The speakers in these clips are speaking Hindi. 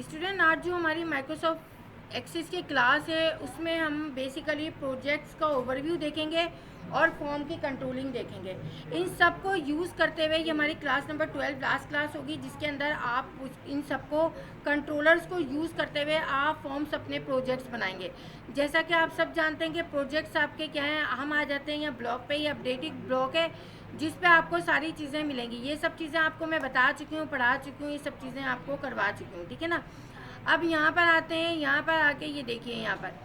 स्टूडेंट, आज जो हमारी माइक्रोसॉफ्ट एक्सेस की क्लास है उसमें हम बेसिकली प्रोजेक्ट्स का ओवरव्यू देखेंगे और फॉर्म की कंट्रोलिंग देखेंगे। इन सब को यूज़ करते हुए ये हमारी क्लास नंबर 12 लास्ट क्लास होगी, जिसके अंदर आप इन सबको कंट्रोलर्स को यूज़ करते हुए आप फॉर्म्स अपने प्रोजेक्ट्स बनाएंगे। जैसा कि आप सब जानते हैं कि प्रोजेक्ट्स आपके क्या हैं, हम आ जाते हैं यहाँ ब्लॉक पे। ये अपडेटेड ब्लॉक है जिस पे आपको सारी चीज़ें मिलेंगी। ये सब चीज़ें आपको मैं बता चुकी हूँ, पढ़ा चुकी हूँ, ये सब चीज़ें आपको करवा चुकी हूँ, ठीक है ना। अब यहाँ पर आते हैं, यहाँ पर आके ये देखिए, यहाँ पर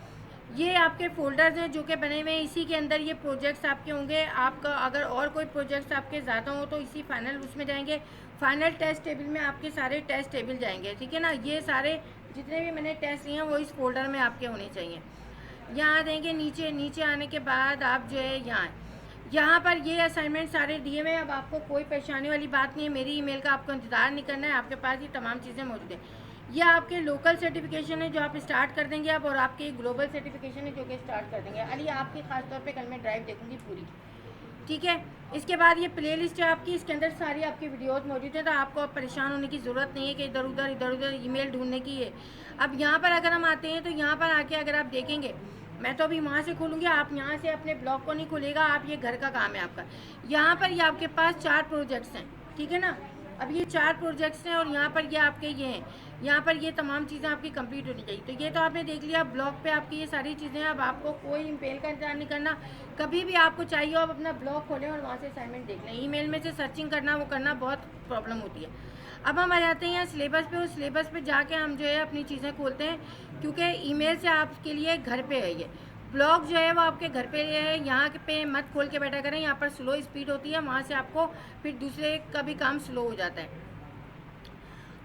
ये आपके फोल्डर्स हैं जो कि बने हुए हैं। इसी के अंदर ये प्रोजेक्ट्स आपके होंगे। आपका अगर और कोई प्रोजेक्ट्स आपके ज़्यादा हो तो इसी फाइनल उसमें जाएंगे। फाइनल टेस्ट टेबल में आपके सारे टेस्ट टेबल जाएंगे, ठीक है ना। ये सारे जितने भी मैंने टेस्ट लिए हैं वो इस फोल्डर में आपके होने चाहिए। यहाँ देंगे नीचे, नीचे आने के बाद आप जो है यहाँ पर ये असाइनमेंट सारे दिए हुए हैं। अब आपको कोई परेशानी वाली बात नहीं है, मेरी ईमेल का आपको इंतज़ार नहीं करना है, आपके पास ये तमाम चीज़ें मौजूद हैं। ये आपके लोकल सर्टिफिकेशन है जो आप स्टार्ट कर देंगे अब, और आपके ग्लोबल सर्टिफिकेशन है जो कि स्टार्ट कर देंगे। अली आपकी खास तौर पे कल मैं ड्राइव देखूंगी पूरी, ठीक है। इसके बाद ये प्ले लिस्ट है आपकी, इसके अंदर सारी आपकी वीडियोस मौजूद है, तो आपको अब परेशान होने की ज़रूरत नहीं है कि इधर उधर ईमेल ढूंढने की है। अब यहाँ पर अगर हम आते हैं तो यहाँ पर आके अगर आप देखेंगे, मैं तो अभी वहाँ से खोलूँगी, आप यहाँ से अपने ब्लॉग को नहीं खोलेगा, आप ये घर का काम है आपका। यहाँ पर ये आपके पास 4 प्रोजेक्ट्स हैं, ठीक है ना। अब ये 4 प्रोजेक्ट्स हैं और यहाँ पर ये आपके ये हैं, यहाँ पर ये तमाम चीज़ें आपकी कंप्लीट होनी चाहिए। तो ये तो आपने देख लिया, ब्लॉग पे आपकी ये सारी चीज़ें हैं। अब आपको कोई ईमेल का इंतजार नहीं करना। कभी भी आपको चाहिए हो आप अपना ब्लॉग खोलें और वहाँ से असाइनमेंट देख लें। ईमेल में से सर्चिंग करना वो करना बहुत प्रॉब्लम होती है। अब हम आ जाते हैं यहाँ सिलेबस पे। उस सिलेबस पे जाके हम जो है अपनी चीज़ें खोलते हैं, क्योंकि ईमेल से आपके लिए घर पे है। ये ब्लॉग जो है वो आपके घर पे है, यहाँ पे मत खोल के बैठा करें। यहाँ पर स्लो स्पीड होती है, वहाँ से आपको फिर दूसरे का भी काम स्लो हो जाता है।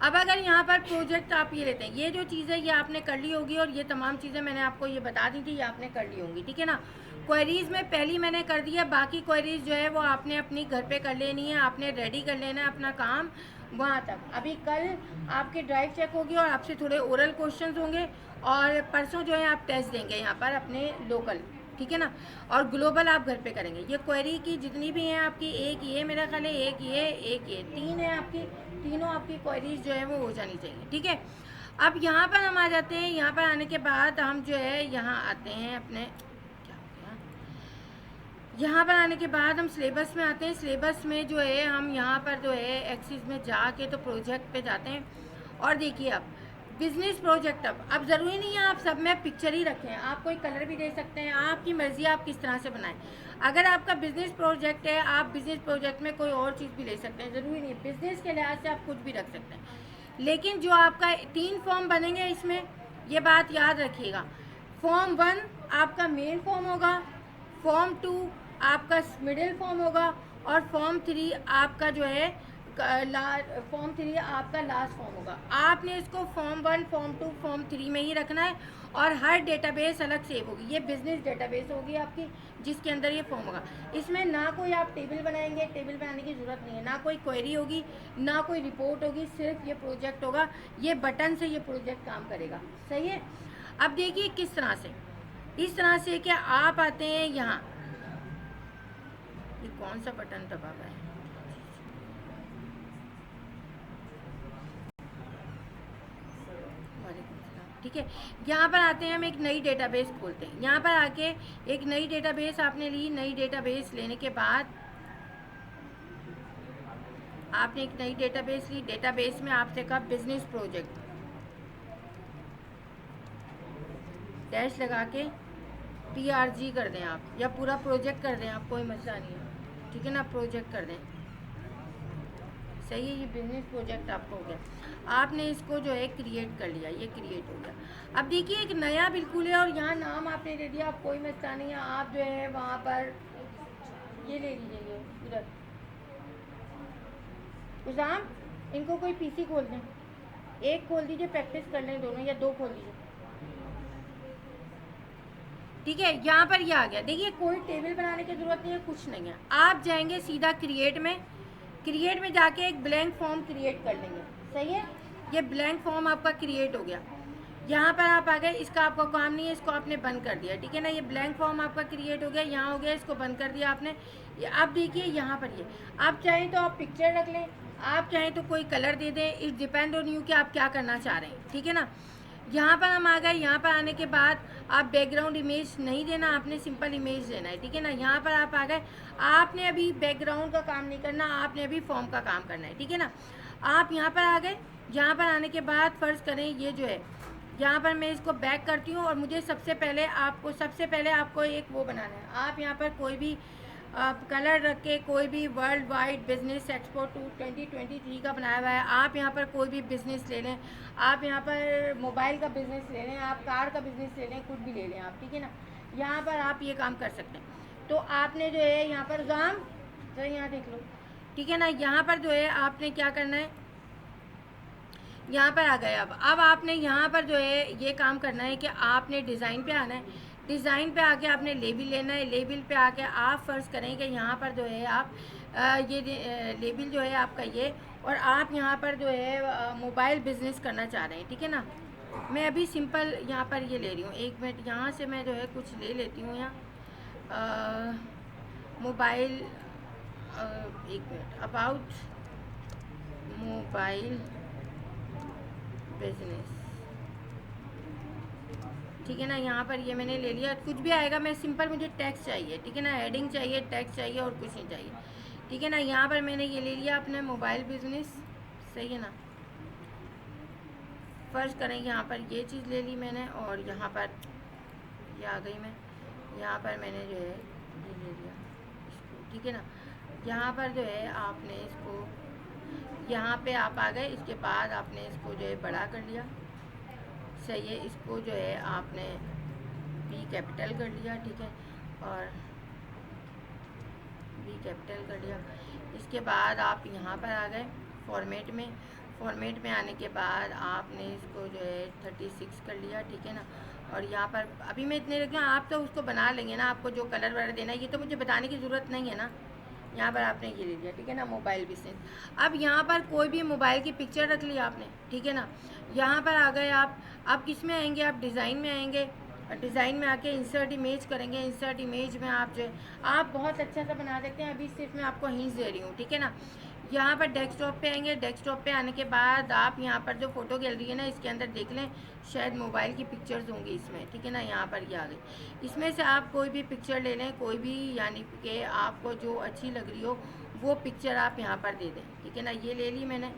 अब अगर यहाँ पर प्रोजेक्ट आप ये लेते हैं, ये जो चीज़ है ये आपने कर ली होगी, और ये तमाम चीज़ें मैंने आपको ये बता दी थी, ये आपने कर ली होंगी, ठीक है ना। क्वेरीज़ में पहली मैंने कर दिया, बाकी क्वेरीज़ जो है वो आपने अपनी घर पे कर लेनी है, आपने रेडी कर लेना है अपना काम वहाँ तक। अभी कल आपकी ड्राइव चेक होगी और आपसे थोड़े ओरल क्वेश्चंस होंगे, और परसों जो है आप टेस्ट देंगे यहाँ पर अपने लोकल, ठीक है ना। और ग्लोबल आप घर पे करेंगे। ये क्वेरी की जितनी भी हैं आपकी, एक ये मेरा ख्याल है, एक ये 3 है आपकी, तीनों आपकी क्वेरीज जो है वो हो जानी चाहिए, ठीक है। अब यहाँ पर हम आ जाते हैं। यहाँ पर आने के बाद हम जो है यहाँ आते हैं अपने, क्या हो गया, यहाँ पर आने के बाद हम सिलेबस में आते हैं। सिलेबस में जो है हम यहाँ पर जो है एक्सिस में जाके तो प्रोजेक्ट पे जाते हैं, और देखिए अब बिजनेस प्रोजेक्ट। अब ज़रूरी नहीं है आप सब में पिक्चर ही रखें, आप कोई कलर भी दे सकते हैं, आपकी मर्ज़ी आप किस तरह से बनाएं। अगर आपका बिजनेस प्रोजेक्ट है, आप बिजनेस प्रोजेक्ट में कोई और चीज़ भी ले सकते हैं, ज़रूरी नहीं बिजनेस के लिहाज से आप कुछ भी रख सकते हैं। लेकिन जो आपका 3 फॉर्म बनेंगे इसमें, ये बात याद रखिएगा। फॉर्म 1 आपका मेन फॉर्म होगा, फॉर्म 2 आपका मिडिल फॉर्म होगा, और फॉर्म 3 आपका जो है फॉर्म 3 आपका लास्ट फॉर्म होगा। आपने इसको फॉर्म 1, फॉर्म 2, फॉर्म 3 में ही रखना है, और हर डेटाबेस अलग सेव होगी। ये बिजनेस डेटाबेस होगी आपकी, जिसके अंदर ये फॉर्म होगा। इसमें ना कोई आप टेबल बनाएंगे, टेबल बनाने की ज़रूरत नहीं है, ना कोई क्वेरी होगी, ना कोई रिपोर्ट होगी, सिर्फ ये प्रोजेक्ट होगा। ये बटन से ये प्रोजेक्ट काम करेगा, सही है। अब देखिए किस तरह से, इस तरह से कि आप आते हैं यहाँ, ये कौन सा बटन दबा हुआ है, ठीक है। यहाँ पर आते हैं, हम एक नई डेटाबेस खोलते हैं। यहाँ पर आके एक नई डेटाबेस आपने ली। नई डेटाबेस लेने के बाद आपने एक नई डेटाबेस ली। डेटाबेस में आपसे कहा बिजनेस प्रोजेक्ट, डैश लगा के PRG कर दें आप, या पूरा प्रोजेक्ट कर दें आप, कोई मसला नहीं है, ठीक है ना। प्रोजेक्ट कर दें, सही है। ये बिजनेस प्रोजेक्ट आपको हो गया, आपने इसको जो है क्रिएट कर लिया, ये क्रिएट हो गया। अब देखिए एक नया बिल्कुल है, और यहाँ नाम आपने दे दिया, आप कोई मसला नहीं है। आप जो है वहाँ पर ये ले लीजिए, इधर उसाम, इनको कोई PC खोल दें, एक खोल दीजिए, प्रैक्टिस कर लें दोनों, या 2 खोल दीजिए, ठीक है। यहाँ पर ये आ गया। देखिए कोई टेबल बनाने की ज़रूरत नहीं है, कुछ नहीं है। आप जाएंगे सीधा क्रिएट में, क्रिएट में जाके एक ब्लैंक फॉर्म क्रिएट कर लेंगे, सही है। ये ब्लैंक फॉर्म आपका क्रिएट हो गया। यहाँ पर आप आ गए, इसका आपका काम नहीं है, इसको आपने बंद कर दिया, ठीक है ना। ये ब्लैंक फॉर्म आपका क्रिएट हो गया, यहाँ हो गया, इसको बंद कर दिया आपने। अब देखिए यहाँ पर ये आप चाहें तो आप पिक्चर रख लें, आप चाहें तो कोई कलर दे दें, इट डिपेंड ऑन यू कि आप क्या करना चाह रहे हैं, ठीक है ना। यहाँ पर हम आ गए, यहाँ पर आने के बाद आप बैकग्राउंड इमेज नहीं देना, आपने सिंपल इमेज देना है, ठीक है ना। यहाँ पर आप आ गए, आपने अभी बैकग्राउंड का काम नहीं करना, आपने अभी फॉर्म का काम करना है, ठीक है ना। आप यहाँ पर आ गए, यहाँ पर आने के बाद फ़र्ज़ करें ये जो है, यहाँ पर मैं इसको बैक करती हूँ और मुझे सबसे पहले आपको एक वो बनाना है। आप यहाँ पर कोई भी कलर रख के कोई भी वर्ल्ड वाइड बिजनेस एक्सपो 2023 का बनाया हुआ है, आप यहाँ पर कोई भी बिज़नेस ले लें, आप यहाँ पर मोबाइल का बिज़नेस ले लें, आप कार का बिज़नेस ले लें, कुछ भी ले लें आप, ठीक है ना। यहाँ पर आप ये काम कर सकते हैं। तो आपने जो है यहाँ पर तो यहाँ देख लो, ठीक है ना। यहाँ पर जो है आपने क्या करना है, यहाँ पर आ गए। अब आपने यहाँ पर जो है ये काम करना है कि आपने डिज़ाइन पे आना है। डिज़ाइन पे आके आपने लेबल लेना है। लेबल पे आके आप फ़र्ज़ करें कि यहाँ पर जो है आप ये लेबल जो है आपका ये, और आप यहाँ पर जो है मोबाइल बिज़नेस करना चाह रहे हैं, ठीक है ना। मैं अभी सिंपल यहाँ पर ये ले रही हूँ, 1 मिनट यहाँ से मैं जो है कुछ ले लेती हूँ यहाँ mobile, 1 minute, about mobile business, ठीक है ना। यहाँ पर ये मैंने ले लिया, कुछ भी आएगा, मैं सिंपल, मुझे टेक्स्ट चाहिए, ठीक है ना, हेडिंग चाहिए, टेक्स्ट चाहिए और कुछ नहीं चाहिए, ठीक है ना। यहाँ पर मैंने ये ले लिया अपने मोबाइल बिजनेस, सही है ना। फ़र्ज़ करें यहाँ पर ये चीज़ ले ली मैंने, और यहाँ पर ये आ गई मैं, यहाँ पर मैंने जो है ये ले लिया इसको, ठीक है ना। यहाँ पर जो है आपने इसको, यहाँ पे आप आ गए, इसके बाद आपने इसको जो है बड़ा कर लिया, सही है। इसको जो है आपने बी कैपिटल कर लिया, ठीक है, और बी कैपिटल कर लिया। इसके बाद आप यहाँ पर आ गए फॉर्मेट में। फॉर्मेट में आने के बाद आपने इसको जो है 36 कर लिया, ठीक है ना। और यहाँ पर अभी मैं इतने रख, आप तो उसको बना लेंगे ना, आपको जो कलर वगैरह देना है ये तो मुझे बताने की ज़रूरत नहीं है ना। यहाँ पर आपने ये ले लिया, ठीक है ना, मोबाइल बिजनेस। अब यहाँ पर कोई भी मोबाइल की पिक्चर रख ली आपने, ठीक है ना। यहाँ पर आ गए आप किस में आएंगे, आप डिज़ाइन में आएंगे, और डिज़ाइन में आके इंसर्ट इमेज करेंगे। इंसर्ट इमेज में आप जो है आप बहुत अच्छा सा बना सकते हैं, अभी सिर्फ मैं आपको हिंट्स दे रही हूँ, ठीक है ना। यहाँ पर डेस्कटॉप पे आएंगे, डेस्कटॉप पे आने के बाद आप यहाँ पर जो फ़ोटो गैलरी है ना, इसके अंदर देख लें, शायद मोबाइल की पिक्चर्स होंगी इसमें, ठीक है ना। यहाँ पर ये आ गई, इसमें से आप कोई भी पिक्चर ले लें, कोई भी, यानी कि आपको जो अच्छी लग रही हो वो पिक्चर आप यहाँ पर दे दें, ठीक है ना। ये ले ली मैंने,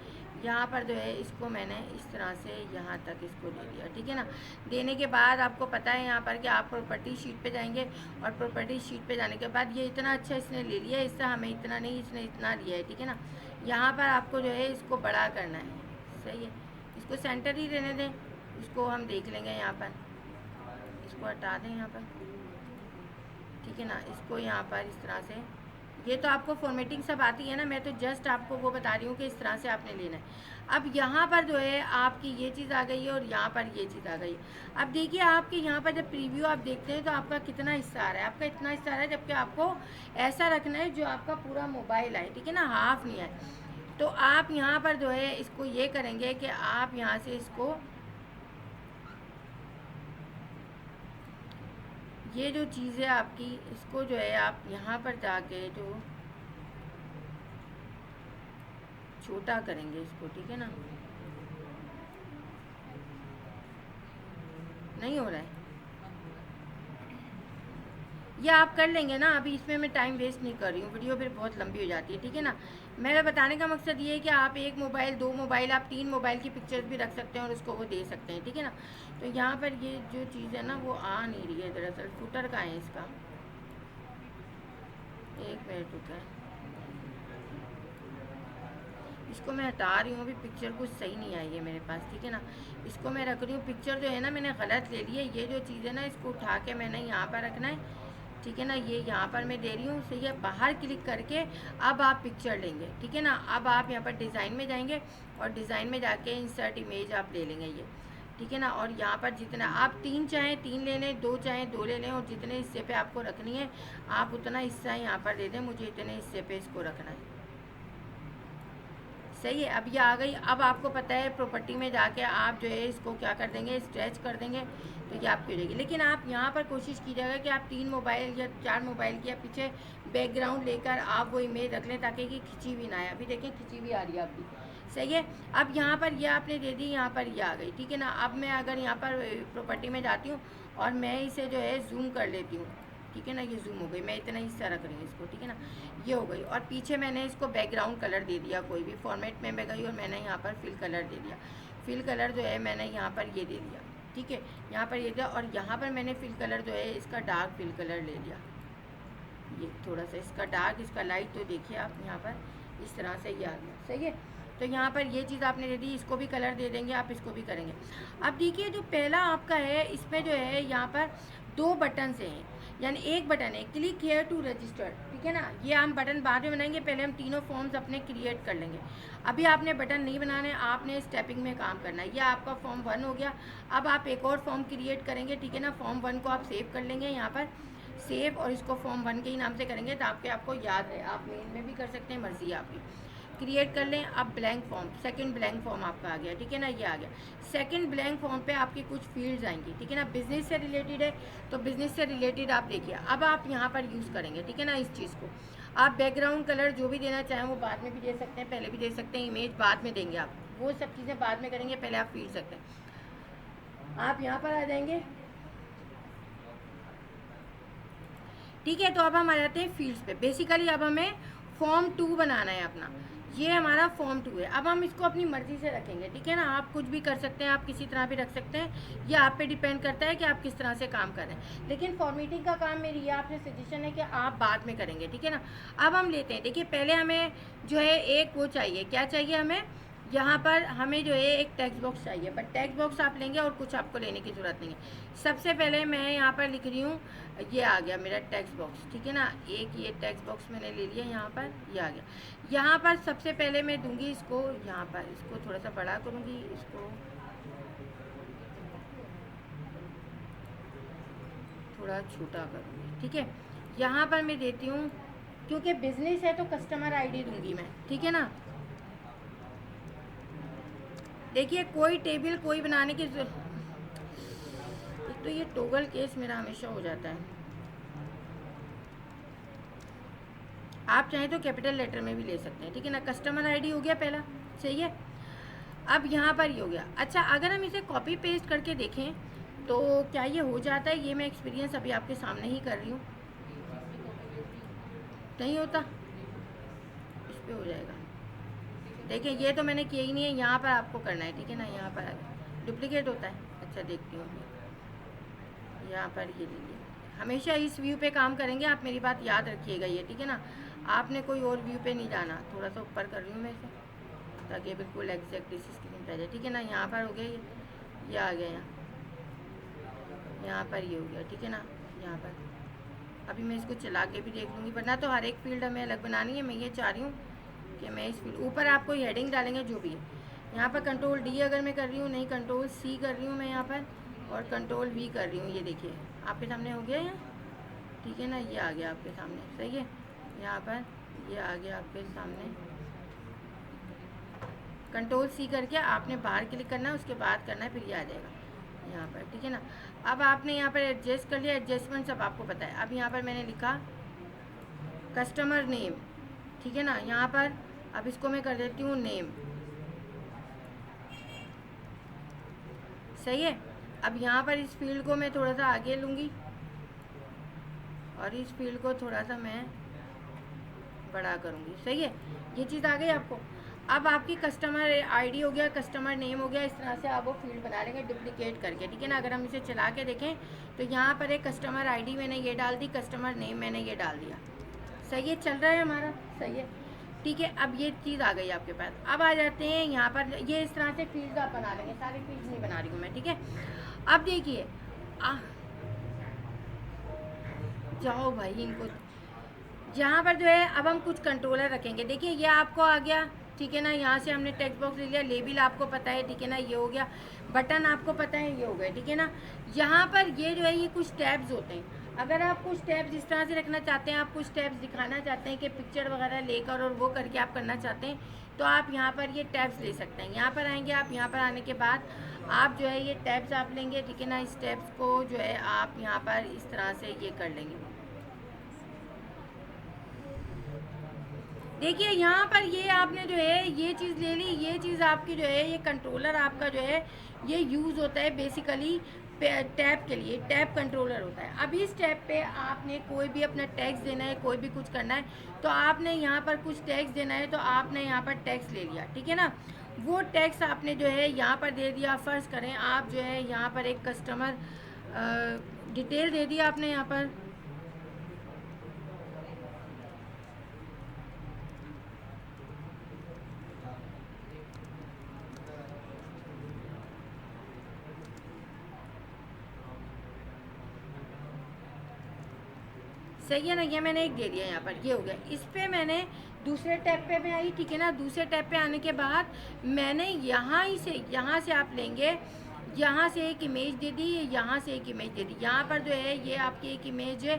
यहाँ पर जो है इसको मैंने इस तरह से यहाँ तक इसको ले लिया, ठीक है ना। देने के बाद आपको पता है यहाँ पर कि आप प्रॉपर्टी शीट पे जाएंगे, और प्रॉपर्टी शीट पे जाने के बाद ये इतना अच्छा इसने ले लिया, इससे हमें इतना नहीं, इसने इतना लिया है, ठीक है ना। यहाँ पर आपको जो है इसको बड़ा करना है, सही है। इसको सेंटर ही रहने दें, इसको हम देख लेंगे यहाँ पर, इसको हटा दें यहाँ पर, ठीक है ना। इसको यहाँ पर इस तरह से, ये तो आपको फॉर्मेटिंग सब आती है ना, मैं तो जस्ट आपको वो बता रही हूँ कि इस तरह से आपने लेना है। अब यहाँ पर जो है आपकी ये चीज़ आ गई है, और यहाँ पर ये चीज़ आ गई है। अब देखिए आपके यहाँ पर जब प्रीव्यू आप देखते हैं तो आपका कितना हिस्सा आ रहा है, आपका इतना हिस्सा आ रहा है, जबकि आपको ऐसा रखना है जो आपका पूरा मोबाइल आए, ठीक है ना, हाफ नहीं आए। तो आप यहाँ पर जो है इसको ये करेंगे कि आप यहाँ से इसको, ये जो चीज़ है आपकी, इसको जो है आप यहाँ पर जाके जो छोटा करेंगे इसको, ठीक है ना। नहीं हो रहा है, ये आप कर लेंगे ना, अभी इसमें मैं टाइम वेस्ट नहीं कर रही हूँ, वीडियो फिर बहुत लंबी हो जाती है, ठीक है ना। मेरा बताने का मकसद ये है कि आप 1 मोबाइल, 2 मोबाइल, आप 3 मोबाइल की पिक्चर्स भी रख सकते हैं और उसको वो दे सकते हैं, ठीक है ना। तो यहाँ पर ये जो चीज़ है ना वो आ नहीं रही है, दरअसल फुटर का है इसका, 1 मिनट रुका है, इसको मैं हटा रही हूँ, अभी पिक्चर कुछ सही नहीं आई है मेरे पास, ठीक है ना। इसको मैं रख रही हूँ, पिक्चर जो है ना मैंने गलत ले ली है, ये जो चीज़ है ना इसको उठा के मैंने यहाँ पर रखना है, ठीक है ना। ये यहाँ पर मैं दे रही हूँ, सही है। बाहर क्लिक करके अब आप पिक्चर लेंगे, ठीक है ना। अब आप यहाँ पर डिज़ाइन में जाएंगे, और डिज़ाइन में जाके इंसर्ट इमेज आप ले लेंगे ये, ठीक है ना। और यहाँ पर जितना आप 3 चाहें 3 ले लें, 2 चाहें 2 ले लें, और जितने हिस्से पे आपको रखनी है आप उतना हिस्सा यहाँ पर दे दें, मुझे इतने हिस्से पे इसको रखना है, सही है। अब ये आ गई। अब आपको पता है प्रॉपर्टी में जाके आप जो है इसको क्या कर देंगे, स्ट्रेच कर देंगे, तो ये आपकी हो जाएगी। लेकिन आप यहाँ पर कोशिश कीजिएगा कि आप 3 मोबाइल या 4 मोबाइल की या पीछे बैकग्राउंड लेकर आप वो इमेज रख लें, ताकि कि खिंची भी ना आए। अभी देखें खिंची भी आ रही है आपकी, सही है। अब यहाँ पर ये आपने दे दी, यहाँ पर ये आ गई, ठीक है ना। अब मैं अगर यहाँ पर प्रॉपर्टी में जाती हूँ और मैं इसे जो है जूम कर लेती हूँ, ठीक है ना, ये जूम हो गई, मैं इतना हिस्सा रख रही हूँ इसको, ठीक है ना, ये हो गई। और पीछे मैंने इसको बैकग्राउंड कलर दे दिया, कोई भी फॉर्मेट में मैं गई और मैंने यहाँ पर फिल कलर दे दिया। फिल कलर जो है मैंने यहाँ पर ये दे दिया, ठीक है, यहाँ पर ये दिया। और यहाँ पर मैंने फिल कलर जो है इसका डार्क फिल कलर ले लिया, ये थोड़ा सा इसका डार्क, इसका लाइट, तो देखिए आप यहाँ पर इस तरह से ये आ गया, सही है। तो यहाँ पर ये चीज़ आपने दे दी, इसको भी कलर दे देंगे, आप इसको भी करेंगे। अब देखिए जो पहला आपका है इसमें जो है यहाँ पर 2 बटन से हैं, यानी एक बटन है क्लिक हेयर टू रजिस्टर, ठीक है ना। ये हम बटन बाद में बनाएंगे, पहले हम तीनों फॉर्म्स अपने क्रिएट कर लेंगे। अभी आपने बटन नहीं बनाने, आपने स्टेपिंग में काम करना है। ये आपका फॉर्म 1 हो गया। अब आप एक और फॉर्म क्रिएट करेंगे, ठीक है ना। फॉर्म 1 को आप सेव कर लेंगे यहाँ पर, सेव, और इसको फॉर्म 1 के ही नाम से करेंगे ताकि आपको याद है। आप मेन में भी कर सकते हैं, मर्जी है आपकी। क्रिएट कर लें। अब blank form, second blank form आपका आ गया, ठीक है ना, ये आ गया। सेकंड ब्लैंक फॉर्म पे आपकी कुछ फील्ड्स आएंगी, ठीक है ना। बिजनेस से रिलेटेड है तो बिजनेस से रिलेटेड आप देखिए। अब आप यहाँ पर यूज़ करेंगे, ठीक है ना, इस चीज़ को। आप बैकग्राउंड कलर जो भी देना चाहें वो बाद में भी दे सकते हैं, पहले भी दे सकते हैं, इमेज बाद में देंगे आप, वो सब चीज़ें बाद में करेंगे, पहले आप फील सकते हैं। आप यहाँ पर आ जाएंगे, ठीक है। तो अब हम आ जाते हैं फील्ड्स पे। बेसिकली अब हमें फॉर्म 2 बनाना है अपना, ये हमारा फॉर्म 2 है। अब हम इसको अपनी मर्ज़ी से रखेंगे, ठीक है ना। आप कुछ भी कर सकते हैं, आप किसी तरह भी रख सकते हैं, ये आप पे डिपेंड करता है कि आप किस तरह से काम कर रहे हैं। लेकिन फॉर्मेटिंग का काम मेरी ये आपसे सजेशन है कि आप बाद में करेंगे, ठीक है ना। अब हम लेते हैं, देखिए पहले हमें जो है एक वो चाहिए, क्या चाहिए हमें, यहाँ पर हमें जो है एक टेक्स्ट बॉक्स चाहिए, बट टेक्स्ट बॉक्स आप लेंगे और कुछ आपको लेने की ज़रूरत नहीं है। सबसे पहले मैं यहाँ पर लिख रही हूँ, ये आ गया मेरा टेक्स्ट बॉक्स, ठीक है ना। एक ये टेक्स्ट बॉक्स मैंने ले लिया, यहाँ पर ये आ गया। यहाँ पर सबसे पहले मैं दूंगी इसको, यहाँ पर इसको थोड़ा सा बड़ा करूँगी, इसको थोड़ा छोटा करूँगी, ठीक है। यहाँ पर मैं देती हूँ, क्योंकि बिजनेस है तो कस्टमर आईडी दूंगी मैं, ठीक है ना। देखिए कोई टेबल कोई बनाने की एक तो ये टोगल केस मेरा हमेशा हो जाता है। आप चाहें तो कैपिटल लेटर में भी ले सकते हैं, ठीक है ना। कस्टमर आईडी हो गया पहला, सही है। अब यहाँ पर ये हो गया। अच्छा, अगर हम इसे कॉपी पेस्ट करके देखें तो क्या ये हो जाता है, ये मैं एक्सपीरियंस अभी आपके सामने ही कर रही हूँ, नहीं होता, इस पर हो जाएगा। देखिए ये तो मैंने किया ही नहीं है, यहाँ पर आपको करना है, ठीक है ना। यहाँ पर डुप्लीकेट होता है, अच्छा देखती हूँ, यहाँ पर ये लीजिए। हमेशा इस व्यू पे काम करेंगे आप, मेरी बात याद रखिएगा ये, ठीक है ना। आपने कोई और व्यू पे नहीं जाना। थोड़ा सा ऊपर कर रही हूँ मैं इसे ताकि बिल्कुल एग्जैक्ट इसी स्क्रीन पे आ जाए, ठीक है ना। यहाँ पर हो गया ये आ गया, यहाँ पर ये हो गया, ठीक है ना। यहाँ पर अभी मैं इसको चला के भी देख लूँगी, वरना तो हर एक फील्ड हमें अलग बनानी है। मैं ये चाह रही हूँ कि मैं इस फील्ड ऊपर आपको हेडिंग डालेंगे जो भी है। यहाँ पर कंट्रोल डी अगर मैं कर रही हूँ, नहीं कंट्रोल सी कर रही हूँ मैं यहाँ पर, और कंट्रोल वी कर रही हूँ, ये देखिए आपके सामने हो गया है, ठीक है ना। ये आ गया आपके सामने, सही है। यहाँ पर ये आ गया आपके सामने। कंट्रोल सी करके आपने बाहर क्लिक करना है, उसके बाद करना है, फिर ये आ जाएगा यहाँ पर, ठीक है ना। अब आपने यहाँ पर एडजस्ट कर लिया, एडजस्टमेंट सब आपको पता है। अब यहाँ पर मैंने लिखा कस्टमर नेम, ठीक है ना। यहाँ पर अब इसको मैं कर देती हूँ नेम, सही है। अब यहाँ पर इस फील्ड को मैं थोड़ा सा आगे लूँगी और इस फील्ड को थोड़ा सा मैं बड़ा करूँगी, सही है। ये चीज़ आ गई आपको। अब आपकी कस्टमर आईडी हो गया, कस्टमर नेम हो गया, इस तरह से आप वो फील्ड बना लेंगे डुप्लीकेट करके, ठीक है ना। अगर हम इसे चला के देखें तो यहाँ पर एक कस्टमर आईडी मैंने ये डाल दी, कस्टमर नेम मैंने ये डाल दिया, सही है, चल रहा है हमारा, सही है, ठीक है। अब ये चीज़ आ गई आपके पास। अब आ जाते हैं यहाँ पर, ये इस तरह से फील्ड आप बना लेंगे, सारी फील्ड नहीं बना रही हूँ मैं, ठीक है। अब देखिए जाओ भाई इनको, यहाँ पर जो है अब हम कुछ कंट्रोलर रखेंगे। देखिए ये आपको आ गया, ठीक है ना। यहाँ से हमने टेक्स्ट बॉक्स ले लिया, लेबल आपको पता है, ठीक है ना, ये हो गया। बटन आपको पता है, ये हो गया, ठीक है ना। यहाँ पर ये जो है ये कुछ टैब्स होते हैं। अगर आप कुछ टैब्स इस तरह से रखना चाहते हैं, आप कुछ टैब्स दिखाना चाहते हैं कि पिक्चर वगैरह लेकर और वो करके आप करना चाहते हैं, तो आप यहाँ पर ये टैब्स ले सकते हैं। यहाँ पर आएंगे आप, यहाँ पर आने के बाद आप जो है ये टैब्स आप लेंगे, ठीक है ना। इस टैब्स को जो है आप यहाँ पर इस तरह से ये कर लेंगे। देखिए यहाँ पर ये आपने जो है ये चीज़ ले ली, ये चीज़ आपकी जो है ये कंट्रोलर आपका जो है ये यूज़ होता है बेसिकली टैब के लिए, टैब कंट्रोलर होता है। अब इस टैब पे आपने कोई भी अपना टैक्स देना है, कोई भी कुछ करना है, तो आपने यहाँ पर कुछ टैक्स देना है, तो आपने यहाँ पर टैक्स ले लिया, ठीक है ना। वो टैक्स आपने जो है यहाँ पर दे दिया। फ़र्ज़ करें आप जो है यहाँ पर एक कस्टमर डिटेल दे दिया आपने यहाँ पर, सही है ना। ये मैंने एक दे दिया यहाँ पर, ये हो गया। इस पे मैंने दूसरे टैब पे मैं आई, ठीक है ना। दूसरे टैब पे आने के बाद मैंने यहाँ से आप लेंगे, यहाँ से एक इमेज दे दी, यहाँ से एक इमेज दे दी। यहाँ पर जो है ये आपकी एक इमेज है,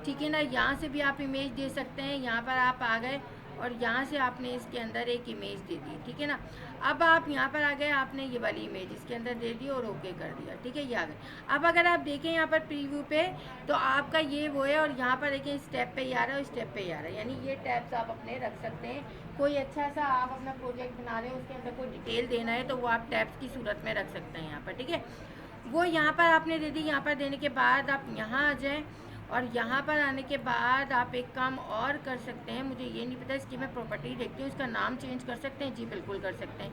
ठीक है ना। यहाँ से भी आप इमेज दे सकते हैं। यहाँ पर आप आ गए और यहाँ से आपने इसके अंदर एक इमेज दे दी, ठीक है ना। अब आप यहाँ पर आ गए, आपने ये वाली इमेज इसके अंदर दे दी और ओके कर दिया, ठीक है, ये आ गए। अब अगर आप देखें यहाँ पर प्रीव्यू पे, तो आपका ये वो है, और यहाँ पर देखिए स्टेप पे ही आ रहा है और स्टेप पे ही आ रहा है। यानी ये टैब्स आप अपने रख सकते हैं। कोई अच्छा सा आप अपना प्रोजेक्ट बना रहे हो, उसके अंदर कोई डिटेल देना है, तो वो आप टैब्स की सूरत में रख सकते हैं यहाँ पर, ठीक है। वो यहाँ पर आपने दे दी। यहाँ पर देने के बाद आप यहाँ आ जाएँ, और यहाँ पर आने के बाद आप एक काम और कर सकते हैं, मुझे ये नहीं पता, इसकी मैं प्रॉपर्टी देखती हूँ, इसका नाम चेंज कर सकते हैं। जी बिल्कुल कर सकते हैं।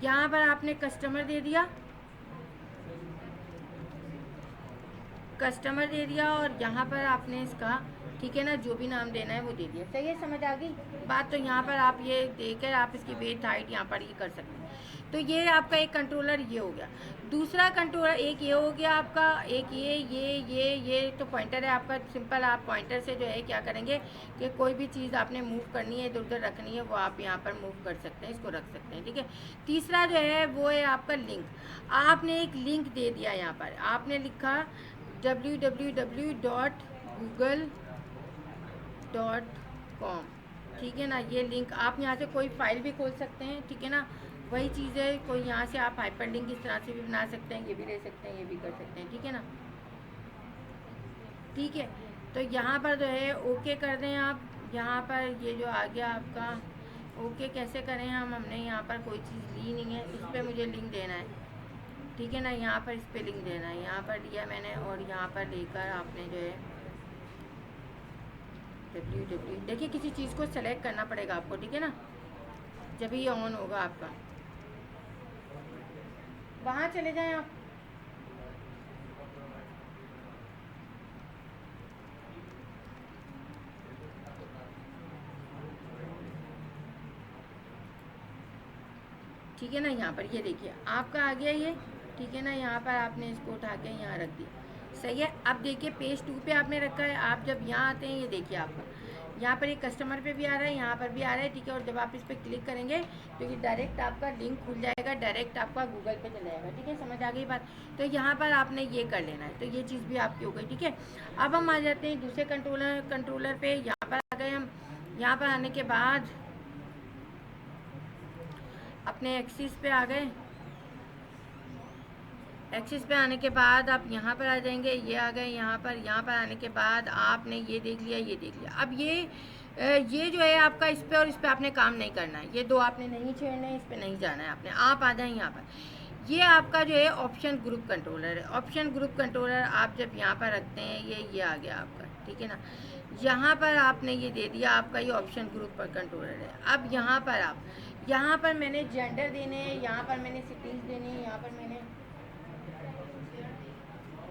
यहाँ पर आपने कस्टमर दे दिया, कस्टमर दे दिया, और यहाँ पर आपने इसका, ठीक है ना, जो भी नाम देना है वो दे दिया। सही है, समझ आ गई बात। तो यहाँ पर आप ये देकर आप इसकी वेट हाइट यहाँ पर ये कर सकते हैं। तो ये आपका एक कंट्रोलर ये हो गया। दूसरा कंट्रोलर एक ये हो गया आपका, एक ये तो पॉइंटर है आपका। सिंपल आप पॉइंटर से जो है क्या करेंगे कि कोई भी चीज़ आपने मूव करनी है, इधर उधर रखनी है, वो आप यहाँ पर मूव कर सकते हैं, इसको रख सकते हैं, ठीक है। तीसरा जो है वो है आपका लिंक। आपने एक लिंक दे दिया यहाँ पर, आपने लिखा www.google.com, ठीक है ना। ये लिंक आप यहाँ से कोई फाइल भी खोल सकते हैं, ठीक है ना। वही चीज़ है, कोई यहाँ से आप हाइपर लिंक इस तरह से भी बना सकते हैं, ये भी ले सकते हैं, ये भी कर सकते हैं, ठीक है ना। ठीक है, तो यहाँ पर जो है ओके कर दें आप। यहाँ पर ये जो आ गया आपका, ओके कैसे करें हम, हमने यहाँ पर कोई चीज़ ली नहीं है, इस पर मुझे लिंक देना है, ठीक है ना। यहाँ पर इस पर लिंक देना है, यहाँ पर दिया मैंने, और यहाँ पर लेकर आपने जो है www, देखिए किसी चीज़ को सेलेक्ट करना पड़ेगा आपको, ठीक है ना, जब ये ऑन होगा आपका। वहाँ चले जाएं आप, ठीक है ना। यहाँ पर ये देखिए आपका आ गया ये, ठीक है ना। यहाँ पर आपने इसको उठा के यहाँ रख दिया, सही है। अब देखिए पेज 2 पे आपने रखा है। आप जब यहाँ आते हैं, ये देखिए आपका यहाँ पर एक कस्टमर पे भी आ रहा है, यहाँ पर भी आ रहा है, ठीक है। और जब आप इस पर क्लिक करेंगे तो ये डायरेक्ट आपका लिंक खुल जाएगा, डायरेक्ट आपका गूगल पे चला जाएगा, ठीक है। समझ आ गई बात। तो यहाँ पर आपने ये कर लेना है, तो ये चीज़ भी आपकी हो गई, ठीक है। अब हम आ जाते हैं दूसरे कंट्रोलर पे। यहाँ पर आ गए हम। यहाँ पर आने के बाद अपने एक्सिस पे आ गए। एक्सिस पे आने के बाद आप यहाँ पर आ जाएंगे, ये आ गए यहाँ पर आने के बाद आपने ये देख लिया, ये देख लिया। अब ये जो है आपका इस पे और इस पे आपने काम नहीं करना है, ये दो आपने नहीं छेड़ना है, इस पे नहीं जाना है आपने। आप आ जाए यहाँ पर, ये आपका जो है ऑप्शन ग्रुप कंट्रोलर है। ऑप्शन ग्रुप कंट्रोलर आप जब यहाँ पर रखते हैं, ये आ गया आपका, ठीक है ना। यहाँ पर आपने ये दे दिया, आपका ये ऑप्शन ग्रुप पर कंट्रोलर है। अब यहाँ पर मैंने जेंडर देने हैं, यहाँ पर मैंने सिटीज़ देने हैं, यहाँ पर मैंने,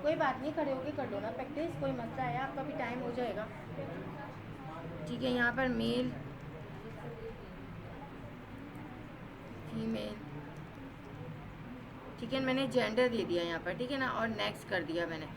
कोई बात नहीं, खड़े होके कर लो ना प्रैक्टिस, कोई मसला है, आपका भी टाइम हो जाएगा, ठीक है। यहाँ पर मेल फीमेल, ठीक है, मैंने जेंडर दे दिया यहाँ पर, ठीक है ना, और नेक्स्ट कर दिया मैंने।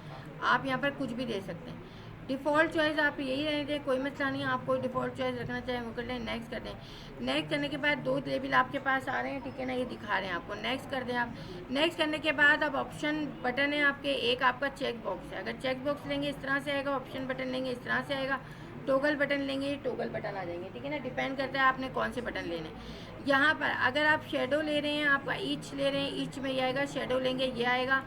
आप यहाँ पर कुछ भी दे सकते हैं। डिफ़ॉल्ट चॉइस आप यही रहने दें, कोई मसला नहीं है। आप कोई डिफ़ॉल्ट चॉइस रखना चाहें वो कर लें, नेक्स्ट कर दें। नेक्स्ट करने के बाद 2 लेबल आपके पास आ रहे हैं, ठीक है ना, ये दिखा रहे हैं आपको, नेक्स्ट कर दें आप। नेक्स्ट करने के बाद अब ऑप्शन बटन है आपके, एक आपका चेक बॉक्स है। अगर चेक बॉक्स लेंगे इस तरह से आएगा, ऑप्शन बटन लेंगे इस तरह से आएगा, टोगल बटन लेंगे टोगल बटन आ जाएंगे, ठीक है ना। डिपेंड करता है आपने कौन से बटन लेने हैं। यहाँ पर अगर आप शेडो ले रहे हैं, आपका ईच ले रहे हैं, ईच में ये आएगा, शेडो लेंगे ये आएगा,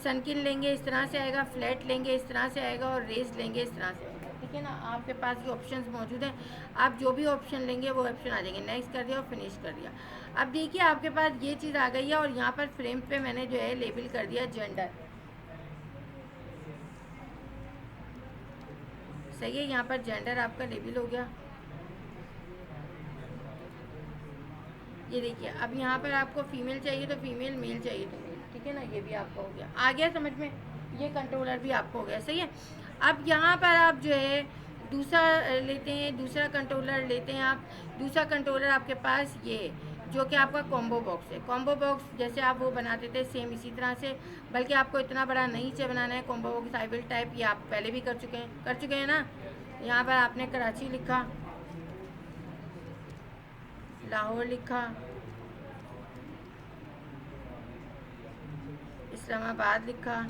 सनकिन लेंगे इस तरह से आएगा, फ्लैट लेंगे इस तरह से आएगा, और रेस लेंगे इस तरह से आएगा, ठीक है ना। आपके पास ये ऑप्शंस मौजूद हैं, आप जो भी ऑप्शन लेंगे वो ऑप्शन आ जाएंगे। नेक्स्ट कर दिया और फिनिश कर दिया। अब देखिए आपके पास ये चीज़ आ गई है, और यहाँ पर फ्रेम पे मैंने जो है लेबल कर दिया जेंडर, सही है। यहाँ पर जेंडर आपका लेबल हो गया, ये देखिए। अब यहाँ पर आपको फीमेल चाहिए तो फीमेल, मेल चाहिए तो मेल, ठीक है ना। ये भी आपका हो गया, आ गया समझ में, ये कंट्रोलर भी आपको हो गया, सही है। अब यहाँ पर आप जो है दूसरा लेते हैं, दूसरा कंट्रोलर लेते हैं आप। दूसरा कंट्रोलर आपके पास ये है, जो कि आपका कॉम्बो बॉक्स है। कॉम्बो बॉक्स जैसे आप वो बनाते थे सेम इसी तरह से, बल्कि आपको इतना बड़ा नहीं चाहिए बनाना है combo box I will type, ये आप पहले भी कर चुके हैं ना। यहाँ पर आपने कराची लिखा, लाहौर लिखा, इस्लामाबाद लिखा,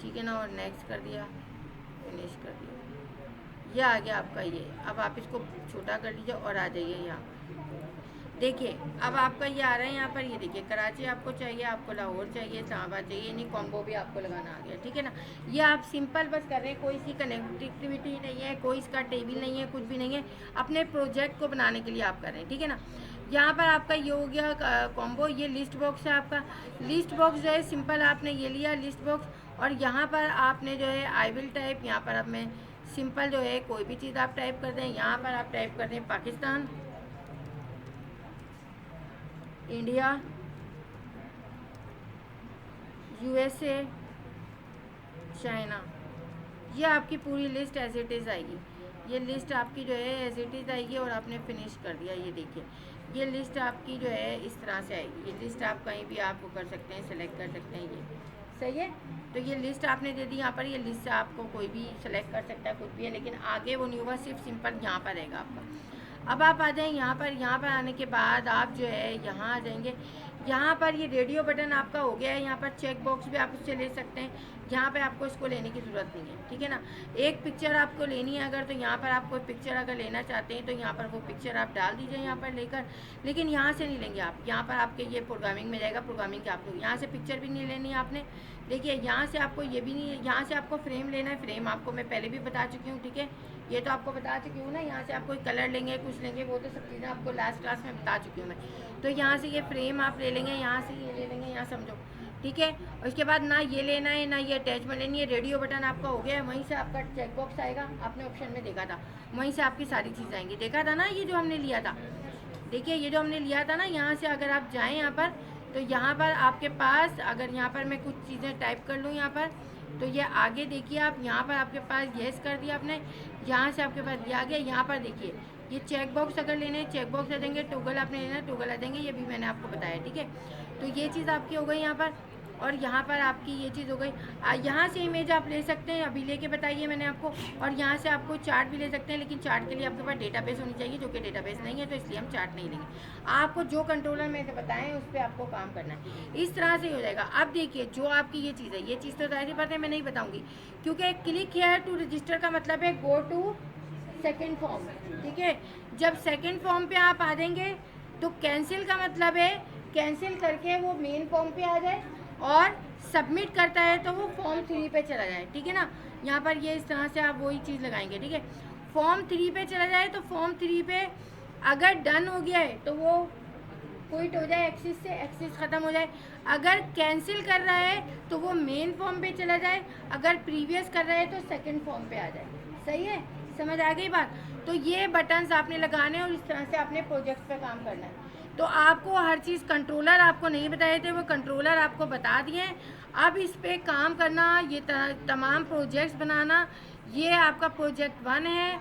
ठीक है ना, और नेक्स्ट कर दिया, फिनिश कर दिया। ये आ गया आपका ये। अब आप इसको छोटा कर लीजिए और आ जाइए यहाँ, देखिए अब आपका ये आ रहा है यहाँ पर, ये देखिए कराची आपको चाहिए, आपको लाहौर चाहिए, इस्लामाबाद चाहिए, नहीं कॉम्बो भी आपको लगाना आ गया, ठीक है ना। ये आप सिंपल बस कर रहे हैं, कोई सी कनेक्टिविटी नहीं है, कोई इसका टेबल नहीं है, कुछ भी नहीं है, अपने प्रोजेक्ट को बनाने के लिए आप कर रहे हैं, ठीक है ना। यहाँ पर आपका ये हो गया कॉम्बो। ये लिस्ट बॉक्स है आपका। लिस्ट बॉक्स जो है सिंपल आपने ये लिया लिस्ट बॉक्स, और यहाँ पर आपने जो है आई विल टाइप, यहाँ पर अब मैं सिंपल जो है कोई भी चीज़ आप टाइप कर दें। यहाँ पर आप टाइप कर दें पाकिस्तान, इंडिया, यूएसए, चाइना। ये आपकी पूरी लिस्ट एज इट इज़ आएगी। ये लिस्ट आपकी जो है एज इट इज़ आएगी, और आपने फिनिश कर दिया। ये देखिए ये लिस्ट आपकी जो है इस तरह से आएगी। ये लिस्ट आप कहीं भी आप वो कर सकते हैं, सेलेक्ट कर सकते हैं, ये सही है। तो ये लिस्ट आपने दे दी यहाँ पर। ये लिस्ट से आपको कोई भी सेलेक्ट कर सकता है, कुछ भी है, लेकिन आगे वो नहीं होगा, सिर्फ सिंपल यहाँ पर रहेगा आपका। अब आप आ जाएँ यहाँ पर। यहाँ पर आने के बाद आप जो है यहाँ आ जाएंगे। यहाँ पर ये रेडियो बटन आपका हो गया है। यहाँ पर चेक बॉक्स भी आप उससे ले सकते हैं। यहाँ पे आपको इसको लेने की ज़रूरत नहीं है, ठीक है ना। एक पिक्चर आपको लेनी है अगर, तो यहाँ पर आप कोई पिक्चर अगर लेना चाहते हैं तो यहाँ पर वो पिक्चर आप डाल दीजिए यहाँ पर लेकर, लेकिन यहाँ से नहीं लेंगे आप। यहाँ पर आपके ये प्रोग्रामिंग में जाएगा, प्रोग्रामिंग के आपको यहाँ से पिक्चर भी नहीं लेनी है आपने। देखिए यहाँ से आपको ये भी नहीं है, यहाँ से आपको फ्रेम लेना है। फ्रेम आपको मैं पहले भी बता चुकी हूँ, ठीक है, ये तो आपको बता चुकी हूँ ना। यहाँ से आप कोई कलर लेंगे, कुछ लेंगे, वो तो सब चीज़ें आपको लास्ट क्लास में बता चुकी हूँ मैं। तो यहाँ से ये फ्रेम आप ले लेंगे, यहाँ से ये ले लेंगे, यहाँ समझो, ठीक है। और उसके बाद ना ये लेना है ना ये अटैचमेंट लेनी है। रेडियो बटन आपका हो गया है। वहीं से आपका चेक बॉक्स आएगा, आपने ऑप्शन में देखा था, वहीं से आपकी सारी चीज़ आएंगी। देखा था ना ये जो हमने लिया था, देखिए ये जो हमने लिया था ना, यहाँ से अगर आप जाएँ यहाँ पर, तो यहाँ पर आपके पास अगर यहाँ पर मैं कुछ चीज़ें टाइप कर लूँ यहाँ पर, तो ये आगे देखिए आप, यहाँ पर आपके पास येस कर दिया आपने, यहाँ से आपके पास ये आ गया। यहाँ पर देखिए ये चेक बॉक्स अगर लेने हैं चेक बॉक्स आ जाएंगे, टोगल आपने लेना है टोगल आ जाएंगे, ये भी मैंने आपको बताया, ठीक है। तो ये चीज़ आपकी हो गई यहाँ पर, और यहाँ पर आपकी ये चीज़ हो गई। यहाँ से इमेज आप ले सकते हैं, अभी लेके बताइए मैंने आपको। और यहाँ से आपको चार्ट भी ले सकते हैं, लेकिन चार्ट के लिए आपके पास डेटाबेस होनी चाहिए, जो कि डेटाबेस नहीं है, तो इसलिए हम चार्ट नहीं लेंगे। आपको जो कंट्रोलर मैंने बताएं उस पर आपको काम करना है, इस तरह से हो जाएगा। अब देखिए जो आपकी ये चीज़ है, ये चीज़ तो जाहिर बात है मैं नहीं बताऊँगी, क्योंकि क्लिक हेयर टू रजिस्टर का मतलब है गो टू सेकेंड फॉर्म, ठीक है। जब सेकेंड फॉर्म पे आप आ जाएंगे तो कैंसिल का मतलब है कैंसिल करके वो मेन फॉर्म पे आ जाए, और सबमिट करता है तो वो फॉर्म 3 पे चला जाए, ठीक है ना। यहाँ पर ये इस तरह से आप वही चीज़ लगाएंगे, ठीक है। फॉर्म 3 पे चला जाए तो फॉर्म 3 पे अगर डन हो गया है तो वो क्विट हो जाए एक्सिस से, एक्सिस ख़त्म हो जाए। अगर कैंसिल कर रहा है तो वो मेन फॉर्म पे चला जाए, अगर प्रीवियस कर रहा है तो सेकेंड फॉर्म पे आ जाए, सही है, समझ आ गई बात। तो ये बटन्स आपने लगाने और इस तरह से आपने प्रोजेक्ट पे काम करना है। तो आपको हर चीज़ कंट्रोलर आपको नहीं बताए थे, वो कंट्रोलर आपको बता दिए। अब इस पे काम करना, ये तमाम प्रोजेक्ट्स बनाना, ये आपका प्रोजेक्ट 1 है,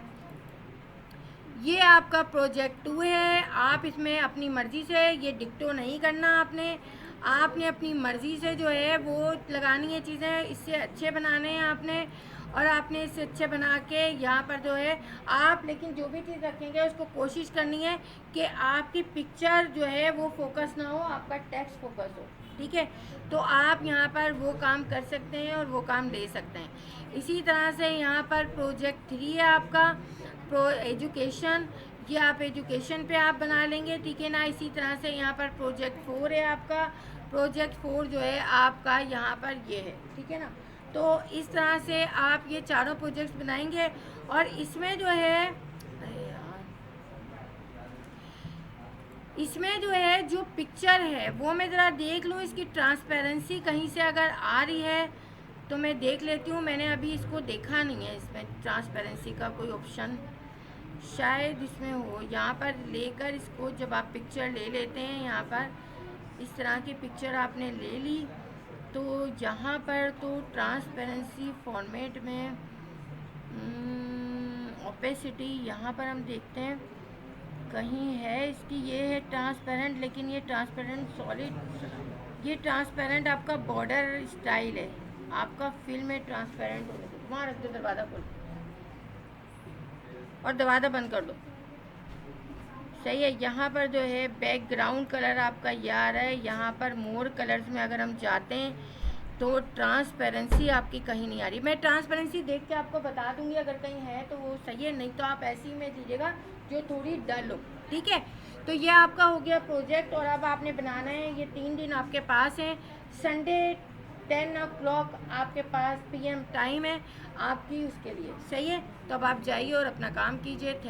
ये आपका प्रोजेक्ट 2 है। आप इसमें अपनी मर्ज़ी से ये डिक्टो नहीं करना आपने, आपने अपनी मर्ज़ी से जो है वो लगानी है चीज़ें, इससे अच्छे बनाने हैं आपने, और आपने इससे अच्छे बना के यहाँ पर जो है आप, लेकिन जो भी चीज़ रखेंगे उसको कोशिश करनी है कि आपकी पिक्चर जो है वो फोकस ना हो, आपका टेक्स्ट फोकस हो, ठीक है। तो आप यहाँ पर वो काम कर सकते हैं और वो काम ले सकते हैं। इसी तरह से यहाँ पर प्रोजेक्ट 3 है आपका एजुकेशन, ये आप एजुकेशन पे आप बना लेंगे, ठीक है ना। इसी तरह से यहाँ पर प्रोजेक्ट 4 है आपका, प्रोजेक्ट 4 जो है आपका यहाँ पर ये है, ठीक है ना। तो इस तरह से आप ये चारों प्रोजेक्ट्स बनाएंगे, और इसमें जो है, अरे यार, इसमें जो है जो पिक्चर है वो मैं ज़रा देख लूँ, इसकी ट्रांसपेरेंसी कहीं से अगर आ रही है तो मैं देख लेती हूँ। मैंने अभी इसको देखा नहीं है, इसमें ट्रांसपेरेंसी का कोई ऑप्शन शायद इसमें हो। यहाँ पर लेकर इसको जब आप पिक्चर ले लेते हैं, यहाँ पर इस तरह की पिक्चर आपने ले ली, तो यहाँ पर तो ट्रांसपेरेंसी फॉर्मेट में ओपेसिटी यहाँ पर हम देखते हैं कहीं है इसकी, ये है ट्रांसपेरेंट, लेकिन ये ट्रांसपेरेंट सॉलिड, ये ट्रांसपेरेंट आपका बॉर्डर स्टाइल है, आपका फिल्म है ट्रांसपेरेंट होने को। वहाँ रख दो, दरवाज़ा खोल और दरवाज़ा बंद कर दो, सही है। यहाँ पर जो है बैकग्राउंड कलर आपका ये आ रहा है। यहाँ पर मोर कलर्स में अगर हम जाते हैं तो ट्रांसपेरेंसी आपकी कहीं नहीं आ रही। मैं ट्रांसपेरेंसी देख के आपको बता दूंगी, अगर कहीं है तो वो सही है, नहीं तो आप ऐसी में दीजिएगा जो थोड़ी डल हो, ठीक है। तो ये आपका हो गया प्रोजेक्ट, और अब आपने बनाना है, ये 3 दिन आपके पास हैं। संडे 10 o'clock आपके पास PM टाइम है आपकी उसके लिए, सही है। तो अब आप जाइए और अपना काम कीजिए।